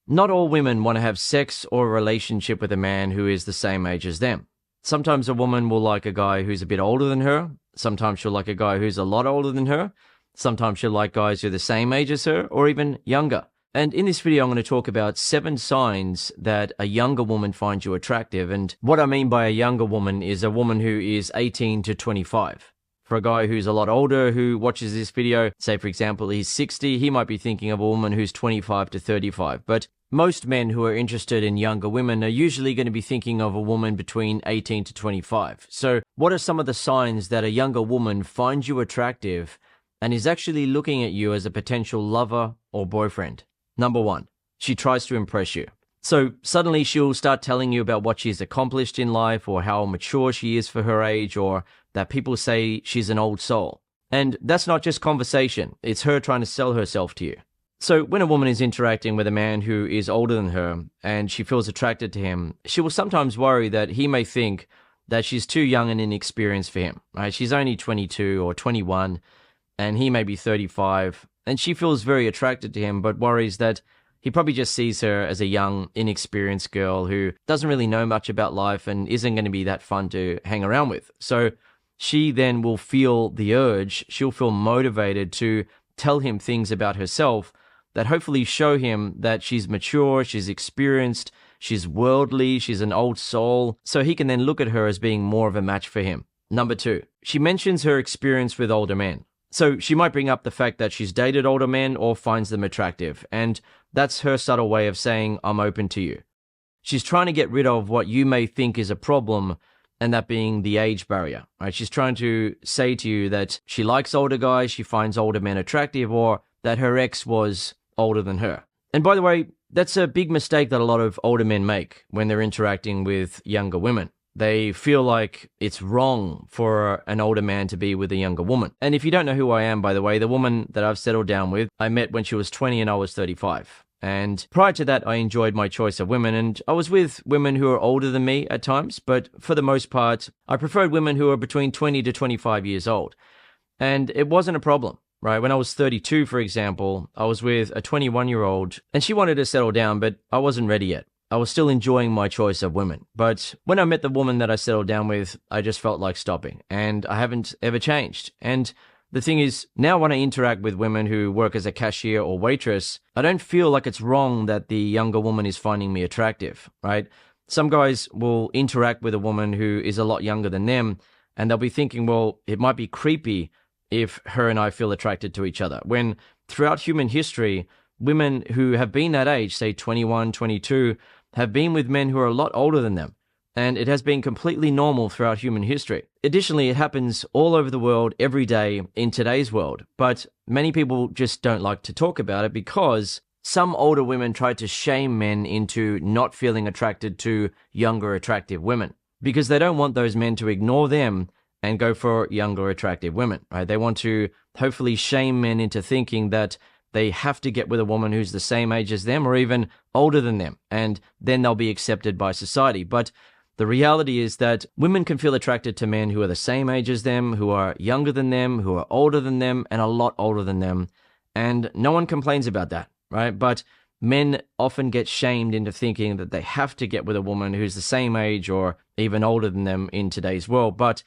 Not all women want to have sex or a relationship with a man who is the same age as them. Sometimes a woman will like a guy who's a bit older than her. Sometimes she'll like a guy who's a lot older than her. Sometimes she'll like guys who are the same age as her or even younger. And in this video, I'm going to talk about 7 signs that a younger woman finds you attractive. And what I mean by a younger woman is a woman who is 18 to 25. For a guy who's a lot older who watches this video, say for example he's 60, he might be thinking of a woman who's 25 to 35. But most men who are interested in younger women are usually going to be thinking of a woman between 18 to 25. So what are some of the signs that a younger woman finds you attractive and is actually looking at you as a potential lover or boyfriend? Number 1, she tries to impress you. So suddenly she'll start telling you about what she's accomplished in life or how mature she is for her age, or that people say she's an old soul. And that's not just conversation, it's her trying to sell herself to you. So when a woman is interacting with a man who is older than her and she feels attracted to him, she will sometimes worry that he may think that she's too young and inexperienced for him, right? She's only 22 or 21 and he may be 35, and she feels very attracted to him but worries that he probably just sees her as a young, inexperienced girl who doesn't really know much about life and isn't going to be that fun to hang around with. So she then will feel the urge, she'll feel motivated to tell him things about herself that hopefully show him that she's mature, she's experienced, she's worldly, she's an old soul, so he can then look at her as being more of a match for him. Number 2, she mentions her experience with older men. So she might bring up the fact that she's dated older men or finds them attractive, and that's her subtle way of saying, I'm open to you. She's trying to get rid of what you may think is a problem, and that being the age barrier, right? She's trying to say to you that she likes older guys, she finds older men attractive, or that her ex was older than her. And by the way, that's a big mistake that a lot of older men make when they're interacting with younger women. They feel like it's wrong for an older man to be with a younger woman. And if you don't know who I am, by the way, the woman that I've settled down with, I met when she was 20 and I was 35. And prior to that, I enjoyed my choice of women, and I was with women who are older than me at times, but for the most part, I preferred women who are between 20 to 25 years old. And it wasn't a problem. Right, when I was 32, for example, I was with a 21-year-old and she wanted to settle down, but I wasn't ready yet. I was still enjoying my choice of women. But when I met the woman that I settled down with, I just felt like stopping, and I haven't ever changed. And the thing is, now when I interact with women who work as a cashier or waitress, I don't feel like it's wrong that the younger woman is finding me attractive, right? Some guys will interact with a woman who is a lot younger than them, and they'll be thinking, well, it might be creepy if her and I feel attracted to each other. When throughout human history, women who have been that age, say 21, 22, have been with men who are a lot older than them. And it has been completely normal throughout human history. Additionally, it happens all over the world every day in today's world. But many people just don't like to talk about it because some older women try to shame men into not feeling attracted to younger, attractive women, because they don't want those men to ignore them and go for younger, attractive women, right? They want to hopefully shame men into thinking that they have to get with a woman who's the same age as them or even older than them, and then they'll be accepted by society. But the reality is that women can feel attracted to men who are the same age as them, who are younger than them, who are older than them, and a lot older than them. And no one complains about that, right? But men often get shamed into thinking that they have to get with a woman who's the same age or even older than them in today's world. But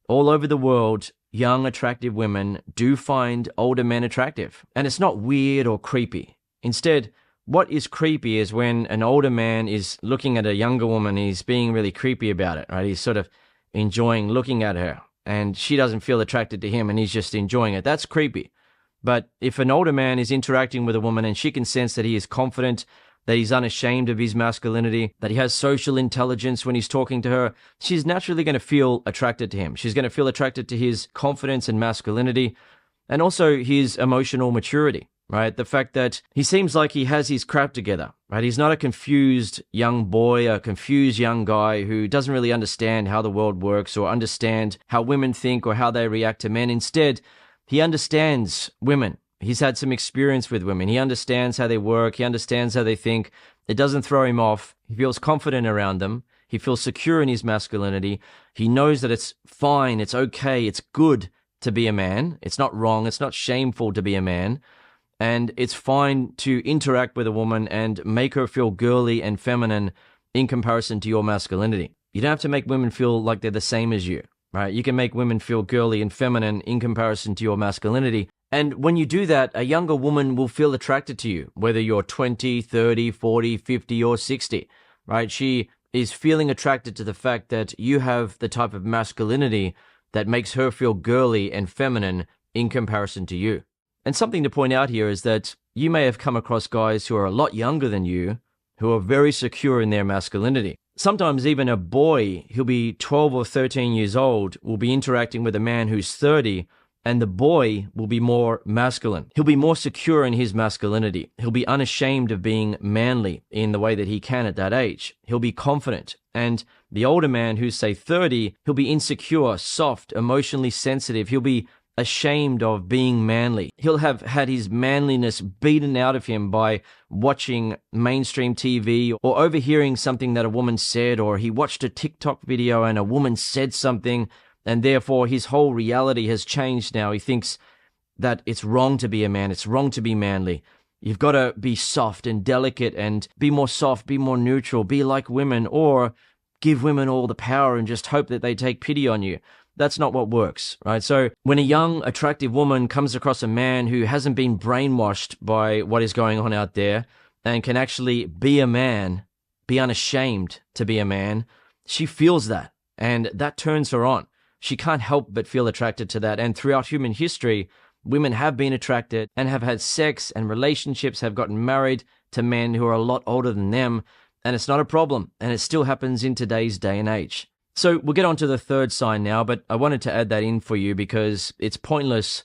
all over the world, young, attractive women do find older men attractive. And it's not weird or creepy. Instead, what is creepy is when an older man is looking at a younger woman, he's being really creepy about it, right? He's sort of enjoying looking at her, and she doesn't feel attracted to him, and he's just enjoying it. That's creepy. But if an older man is interacting with a woman and she can sense that he is confident, that he's unashamed of his masculinity, that he has social intelligence when he's talking to her, she's naturally going to feel attracted to him. She's going to feel attracted to his confidence and masculinity, and also his emotional maturity, right? The fact that he seems like he has his crap together, right? He's not a confused young boy, a confused young guy who doesn't really understand how the world works or understand how women think or how they react to men. Instead, he understands women. He's had some experience with women. He understands how they work. He understands how they think. It doesn't throw him off. He feels confident around them. He feels secure in his masculinity. He knows that it's fine, it's okay, it's good to be a man. It's not wrong. It's not shameful to be a man. And it's fine to interact with a woman and make her feel girly and feminine in comparison to your masculinity. You don't have to make women feel like they're the same as you, right? You can make women feel girly and feminine in comparison to your masculinity. And when you do that, a younger woman will feel attracted to you, whether you're 20, 30, 40, 50, or 60, right? She is feeling attracted to the fact that you have the type of masculinity that makes her feel girly and feminine in comparison to you. And something to point out here is that you may have come across guys who are a lot younger than you, who are very secure in their masculinity. Sometimes even a boy who'll be 12 or 13 years old will be interacting with a man who's 30, and the boy will be more masculine. He'll be more secure in his masculinity. He'll be unashamed of being manly in the way that he can at that age. He'll be confident. And the older man who's, say, 30, he'll be insecure, soft, emotionally sensitive. He'll be ashamed of being manly. He'll have had his manliness beaten out of him by watching mainstream TV or overhearing something that a woman said, or he watched a TikTok video and a woman said something, and therefore his whole reality has changed now. He thinks that it's wrong to be a man, it's wrong to be manly. You've got to be soft and delicate and be more soft, be more neutral, be like women, or give women all the power and just hope that they take pity on you. That's not what works, right? So when a young, attractive woman comes across a man who hasn't been brainwashed by what is going on out there and can actually be a man, be unashamed to be a man, she feels that, and that turns her on. She can't help but feel attracted to that. And throughout human history, women have been attracted and have had sex, and relationships, have gotten married to men who are a lot older than them, and it's not a problem, and it still happens in today's day and age. So we'll get on to the third sign now, but I wanted to add that in for you because it's pointless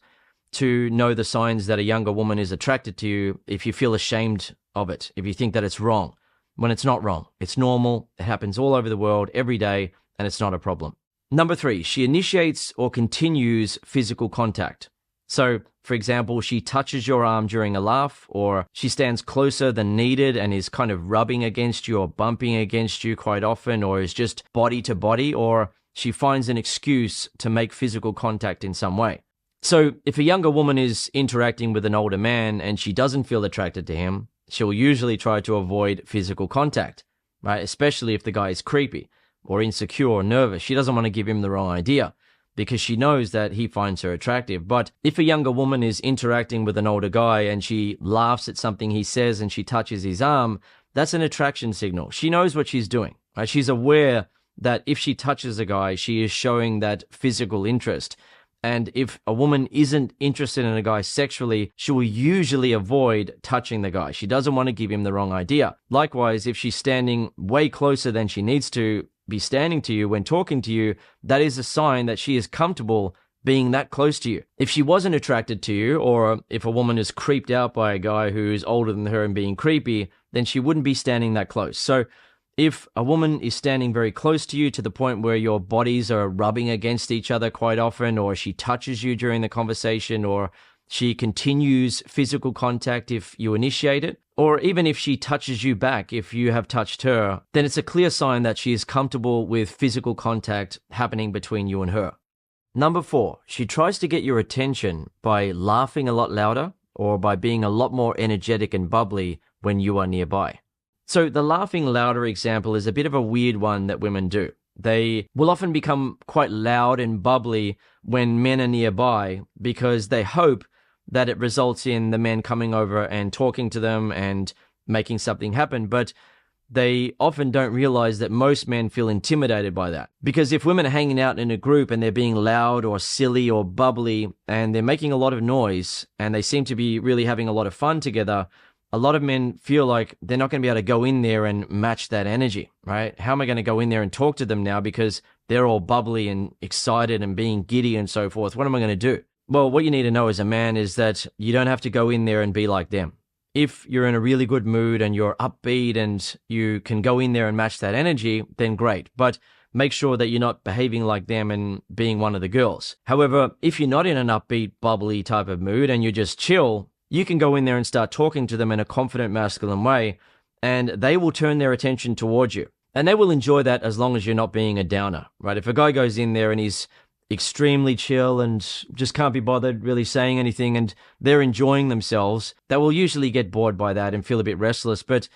to know the signs that a younger woman is attracted to you if you feel ashamed of it, if you think that it's wrong, when it's not wrong. It's normal, it happens all over the world every day, and it's not a problem. Number 3, she initiates or continues physical contact. So, for example, she touches your arm during a laugh, or she stands closer than needed and is kind of rubbing against you or bumping against you quite often, or is just body to body, or she finds an excuse to make physical contact in some way. So if a younger woman is interacting with an older man and she doesn't feel attracted to him, she'll usually try to avoid physical contact, right? Especially if the guy is creepy or insecure or nervous. She doesn't want to give him the wrong idea, because she knows that he finds her attractive. But if a younger woman is interacting with an older guy and she laughs at something he says and she touches his arm, that's an attraction signal. She knows what she's doing, right? She's aware that if she touches a guy, she is showing that physical interest. And if a woman isn't interested in a guy sexually, she will usually avoid touching the guy. She doesn't want to give him the wrong idea. Likewise, if she's standing way closer than she needs to be standing to you when talking to you, that is a sign that she is comfortable being that close to you. If she wasn't attracted to you, or if a woman is creeped out by a guy who's older than her and being creepy, then she wouldn't be standing that close. So if a woman is standing very close to you to the point where your bodies are rubbing against each other quite often, or she touches you during the conversation, or she continues physical contact if you initiate it, or even if she touches you back if you have touched her, then it's a clear sign that she is comfortable with physical contact happening between you and her. Number 4, she tries to get your attention by laughing a lot louder or by being a lot more energetic and bubbly when you are nearby. So the laughing louder example is a bit of a weird one that women do. They will often become quite loud and bubbly when men are nearby because they hope that it results in the men coming over and talking to them and making something happen. But they often don't realize that most men feel intimidated by that. Because if women are hanging out in a group and they're being loud or silly or bubbly and they're making a lot of noise and they seem to be really having a lot of fun together, a lot of men feel like they're not going to be able to go in there and match that energy, right? How am I going to go in there and talk to them now because they're all bubbly and excited and being giddy and so forth? What am I going to do? Well, what you need to know as a man is that you don't have to go in there and be like them. If you're in a really good mood and you're upbeat and you can go in there and match that energy, then great. But make sure that you're not behaving like them and being one of the girls. However, if you're not in an upbeat, bubbly type of mood and you're just chill, you can go in there and start talking to them in a confident, masculine way, and they will turn their attention towards you. And they will enjoy that as long as you're not being a downer, right? If a guy goes in there and he's extremely chill and just can't be bothered really saying anything, and they're enjoying themselves, they will usually get bored by that and feel a bit restless. But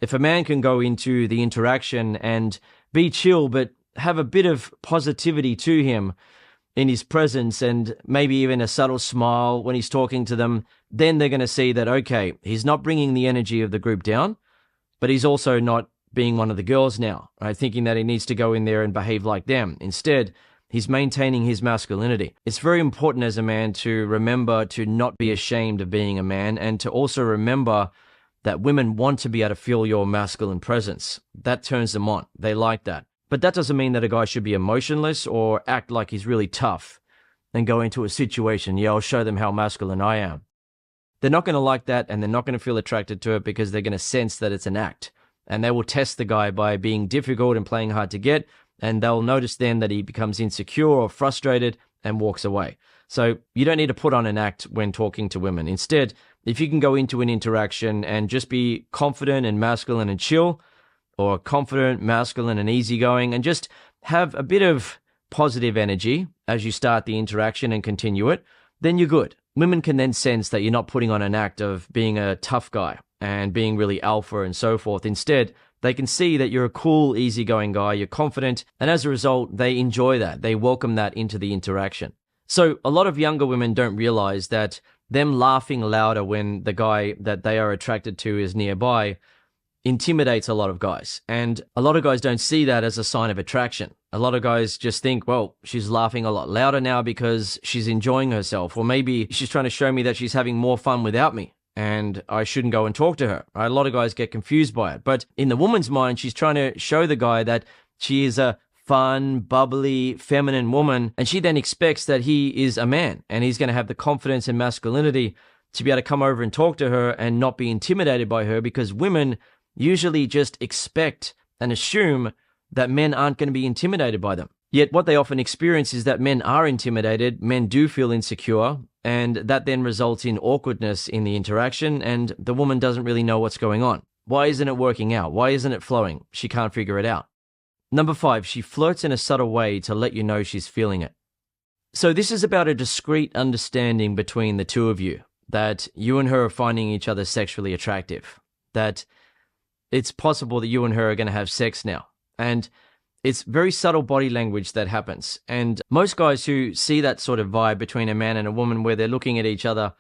if a man can go into the interaction and be chill, but have a bit of positivity to him in his presence and maybe even a subtle smile when he's talking to them, then they're going to see that, okay, he's not bringing the energy of the group down, but he's also not being one of the girls now, right? Thinking that he needs to go in there and behave like them. Instead, he's maintaining his masculinity. It's very important as a man to remember to not be ashamed of being a man, and to also remember that women want to be able to feel your masculine presence. That turns them on. They like that. But that doesn't mean that a guy should be emotionless or act like he's really tough and go into a situation, yeah, I'll show them how masculine I am. They're not going to like that, and they're not going to feel attracted to it because they're going to sense that it's an act. And they will test the guy by being difficult and playing hard to get, and they'll notice then that he becomes insecure or frustrated and walks away. So you don't need to put on an act when talking to women. Instead, if you can go into an interaction and just be confident and masculine and chill, or confident, masculine, and easygoing, and just have a bit of positive energy as you start the interaction and continue it, then you're good. Women can then sense that you're not putting on an act of being a tough guy and being really alpha and so forth. Instead, they can see that you're a cool, easygoing guy, you're confident, and as a result, they enjoy that. They welcome that into the interaction. So a lot of younger women don't realize that them laughing louder when the guy that they are attracted to is nearby intimidates a lot of guys. And a lot of guys don't see that as a sign of attraction. A lot of guys just think, well, she's laughing a lot louder now because she's enjoying herself. Or maybe she's trying to show me that she's having more fun without me and I shouldn't go and talk to her. Right? A lot of guys get confused by it. But in the woman's mind, she's trying to show the guy that she is a fun, bubbly, feminine woman. And she then expects that he is a man and he's going to have the confidence and masculinity to be able to come over and talk to her and not be intimidated by her, because women usually just expect and assume that men aren't going to be intimidated by them. Yet what they often experience is that men are intimidated, men do feel insecure, and that then results in awkwardness in the interaction, and the woman doesn't really know what's going on. Why isn't it working out? Why isn't it flowing? She can't figure it out. Number 5, she flirts in a subtle way to let you know she's feeling it. So this is about a discreet understanding between the two of you, that you and her are finding each other sexually attractive, that it's possible that you and her are going to have sex now. And it's very subtle body language that happens. And most guys who see that sort of vibe between a man and a woman where they're looking at each other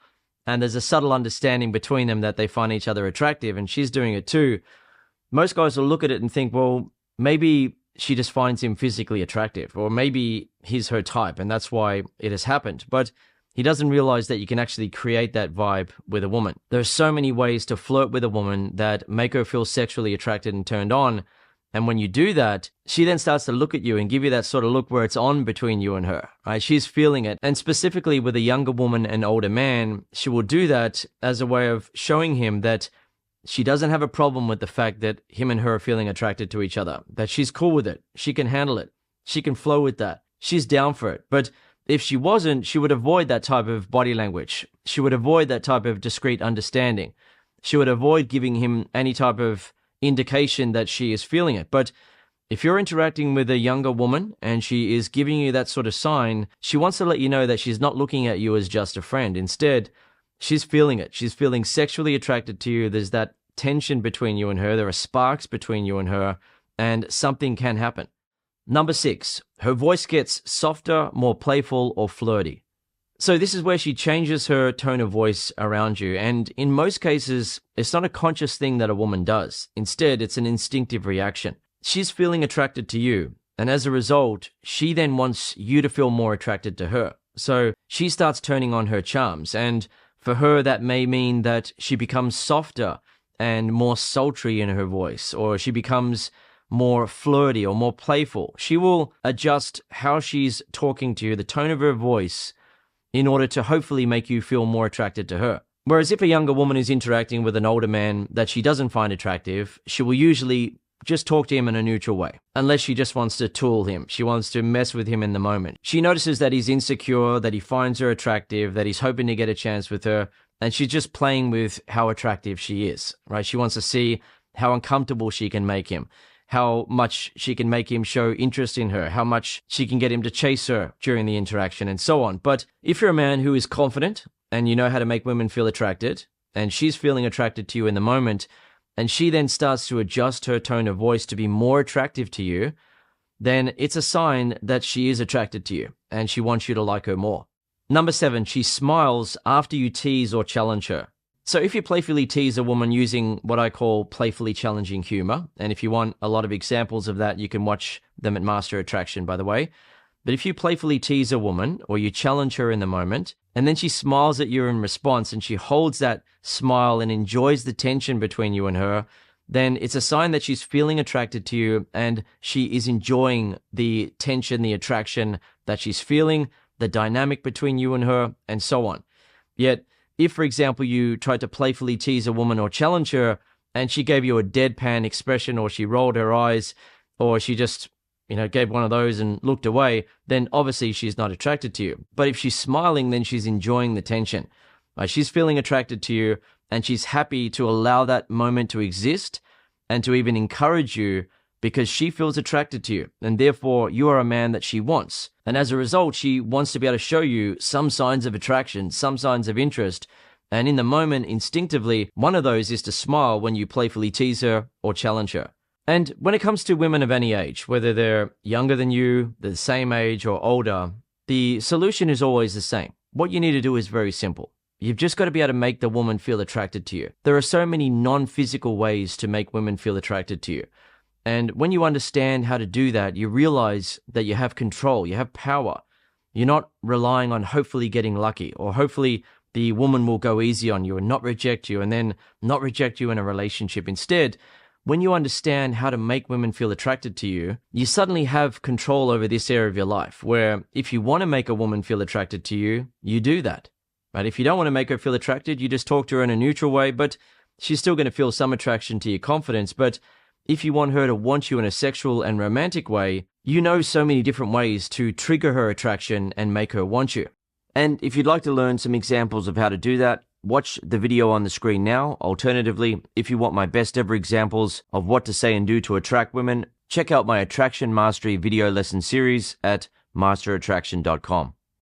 and there's a subtle understanding between them that they find each other attractive and she's doing it too, most guys will look at it and think, well, maybe she just finds him physically attractive, or maybe he's her type and that's why it has happened. But he doesn't realize that you can actually create that vibe with a woman. There are so many ways to flirt with a woman that make her feel sexually attracted and turned on. And when you do that, she then starts to look at you and give you that sort of look where it's on between you and her, right? She's feeling it. And specifically with a younger woman and older man, she will do that as a way of showing him that she doesn't have a problem with the fact that him and her are feeling attracted to each other, that she's cool with it. She can handle it. She can flow with that. She's down for it. But if she wasn't, she would avoid that type of body language. She would avoid that type of discreet understanding. She would avoid giving him any type of indication that she is feeling it. But if you're interacting with a younger woman and she is giving you that sort of sign, she wants to let you know that she's not looking at you as just a friend. Instead, she's feeling it. She's feeling sexually attracted to you. There's that tension between you and her. There are sparks between you and her, and something can happen. Number 6, her voice gets softer, more playful, or flirty. So this is where she changes her tone of voice around you. And in most cases, it's not a conscious thing that a woman does. Instead, it's an instinctive reaction. She's feeling attracted to you. And as a result, she then wants you to feel more attracted to her. So she starts turning on her charms. And for her, that may mean that she becomes softer and more sultry in her voice, or she becomes more flirty or more playful. She will adjust how she's talking to you, the tone of her voice, in order to hopefully make you feel more attracted to her. Whereas if a younger woman is interacting with an older man that she doesn't find attractive, she will usually just talk to him in a neutral way, unless she just wants to tool him. She wants to mess with him in the moment. She notices that he's insecure, that he finds her attractive, that he's hoping to get a chance with her, and she's just playing with how attractive she is, right? She wants to see how uncomfortable she can make him, how much she can make him show interest in her, how much she can get him to chase her during the interaction, and so on. But if you're a man who is confident and you know how to make women feel attracted, and she's feeling attracted to you in the moment, and she then starts to adjust her tone of voice to be more attractive to you, then it's a sign that she is attracted to you and she wants you to like her more. Number 7, she smiles after you tease or challenge her. So if you playfully tease a woman using what I call playfully challenging humor, and if you want a lot of examples of that, you can watch them at Master Attraction, by the way. But if you playfully tease a woman or you challenge her in the moment, and then she smiles at you in response and she holds that smile and enjoys the tension between you and her, then it's a sign that she's feeling attracted to you and she is enjoying the tension, the attraction that she's feeling, the dynamic between you and her, and so on. Yet, if, for example, you tried to playfully tease a woman or challenge her and she gave you a deadpan expression, or she rolled her eyes, or she just, gave one of those and looked away, then obviously she's not attracted to you. But if she's smiling, then she's enjoying the tension. She's feeling attracted to you and she's happy to allow that moment to exist and to even encourage you because she feels attracted to you. And therefore, you are a man that she wants. And as a result, she wants to be able to show you some signs of attraction, some signs of interest. And in the moment, instinctively, one of those is to smile when you playfully tease her or challenge her. And when it comes to women of any age, whether they're younger than you, the same age, or older, the solution is always the same. What you need to do is very simple. You've just got to be able to make the woman feel attracted to you. There are so many non-physical ways to make women feel attracted to you. And when you understand how to do that, you realize that you have control, you have power. You're not relying on hopefully getting lucky, or hopefully the woman will go easy on you and not reject you, and then not reject you in a relationship. Instead, when you understand how to make women feel attracted to you, you suddenly have control over this area of your life, where if you want to make a woman feel attracted to you, you do that. Right? If you don't want to make her feel attracted, you just talk to her in a neutral way, but she's still going to feel some attraction to your confidence. But if you want her to want you in a sexual and romantic way, you know so many different ways to trigger her attraction and make her want you. And if you'd like to learn some examples of how to do that, watch the video on the screen now. Alternatively, if you want my best ever examples of what to say and do to attract women, check out my Attraction Mastery video lesson series at masterattraction.com.